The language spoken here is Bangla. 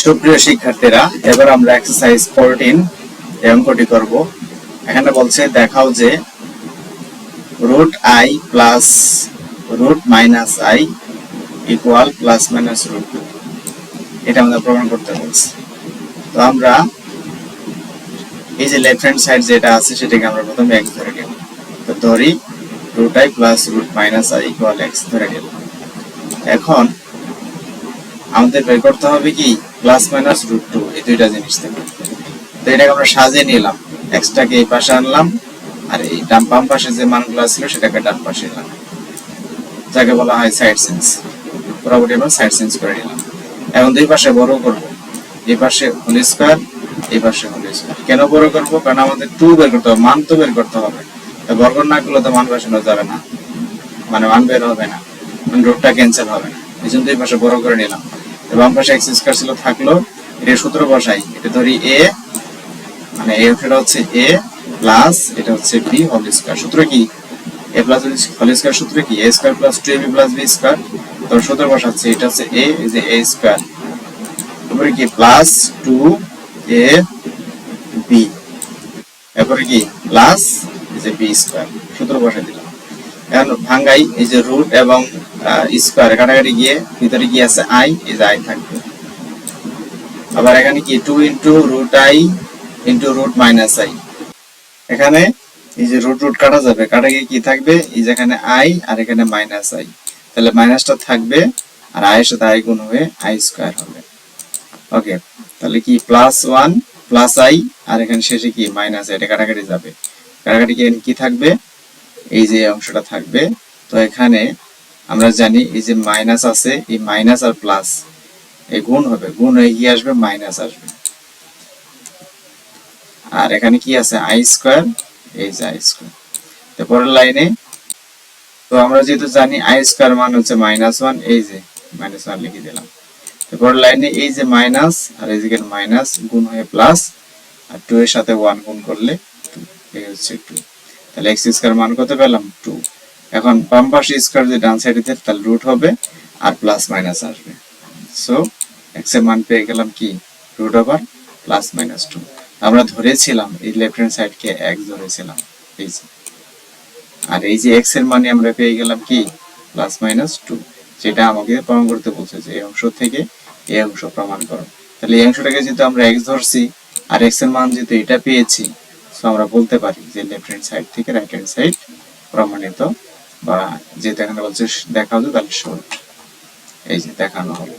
সুপ্রিয় শিক্ষার্থীরা, এবার আমরা এক্সারসাইজ 14 এই অঙ্কটি করব। এখানে বলছে দেখাও যে root i plus root minus i equal plus minus root 2। এটা আমাদের প্রমাণ করতে বলছে। তো আমরা এই যে লেফট হ্যান্ড সাইড যেটা আছে সেটাকে আমরা প্রথমে x ধরে নিব। তো ধরি root i plus root minus i equal x ধরে নিব। এখন আমাদের বের করতে হবে কি প্লাস মাইনাস রুট 2, এই দুইটা জিনিস থেকে। তো এটাকে আমরা সাজিয়ে নিলাম, x টাকে এই পাশে আনলাম আর এই বাম পাশে যে মানগুলো ছিল সেটাকে ডান পাশে আনলাম, যাকে বলা হয় সাইড চেঞ্জ। পুরোপুরি আমরা সাইড চেঞ্জ করে নিলাম। এখন দুই পাশে বড় করব, এই পাশে হোল স্কয়ার, এই পাশে হোল স্কয়ার। কেন বড় করব? কারণ আমাদের 2 বের করতে হবে, মান তো বের করতে হবে। তো বর্গ না করলে তো মান বসানো যাবে না, মানে মান বের হবে না, রুটটা ক্যান্সেল হবে না। এই জন্য দুই পাশে বড় করে নিলাম। বাম পাশে এক্স স্কয়ার ছিল থাকলো, এটা সূত্র বসাই। এটা ধরি এ, মানে এ অংশটা হচ্ছে এ প্লাস এটা হচ্ছে বি হোল স্কয়ার। সূত্র কি? এ প্লাস হোল স্কয়ার সূত্র কি? A square plus 2ab plus b square. তো সূত্র বসাচ্ছি, এটা হচ্ছে এ, এই যে এ স্কয়ার, তারপরে কি প্লাস 2a বি, তারপরে কি প্লাস এই যে বি স্কয়ার। সূত্র বসাই দিলাম। এখন ভাঙাই, এই যে রুট এবং স্কয়ার কাটাকাটি গিয়ে ভিতরে কি আছে আই, এই যে আই থাকবে। আবার এখানে কি 2 into root i into root minus i. এখানে এই যে রুট রুট কাটা যাবে, কাটা গিয়ে কি থাকবে, এই যে এখানে আই আর এখানে মাইনাস আই, তাহলে মাইনাসটা থাকবে আর আই এর সাথে আই গুণ হয়ে আই স্কয়ার হবে। ওকে, তাহলে কি প্লাস 1 প্লাস আই আর এখানে শেষে কি মাইনাস, এটা কাটাকাটি যাবে, কাটাকাটি গিয়ে কি থাকবে, এই যে অংশটা থাকবে। তো এখানে আমরা জানি এই যে মাইনাস আছে, এই মাইনাস আর প্লাস এই গুণ হবে, গুণ হয়ে কি আসবে, মাইনাস আসবে। আর এখানে কি আছে আই স্কয়ার, এই যে আই স্কয়ার। তো পরের লাইনে, তো আমরা যেহেতু জানি আই স্কয়ার মান হচ্ছে -1, এই যে -1 লিখে দিলাম। তো পরের লাইনে এই যে মাইনাস আর এই যে মাইনাস গুণ হয়ে প্লাস, আর 2 এর সাথে 1 গুণ করলে 2, এই হচ্ছে 2। তাহলে x স্কয়ার মান কত পেলাম? 2। এখন বাম পাশে স্কয়ার যে ডান সাইডে দিতে, তাহলে রুট হবে আর প্লাস মাইনাস আসবে। সো x এর মান পেয়ে গেলাম কি রুট ওভার প্লাস মাইনাস 2। আমরা ধরেছিলাম এই লেফট হ্যান্ড সাইড কে x ধরেছিলাম, এই যে, আর এই যে x এর মানে আমরা পেয়ে গেলাম কি প্লাস মাইনাস 2, যেটা আমাকে প্রমাণ করতে বলছে যে এই অংশ থেকে এই অংশ প্রমাণ করো। তাহলে এই অংশটাকে যেহেতু আমরা x ধরছি আর x এর মান যেহেতু এটা পেয়েছি, সো আমরা বলতে পারি যে লেফট হ্যান্ড সাইড থেকে রাইট হ্যান্ড সাইড প্রমাণিত, বা যেটা এখানে বলছে দেখা হলো তাহলে শর্ট, এই যে দেখানো হলো।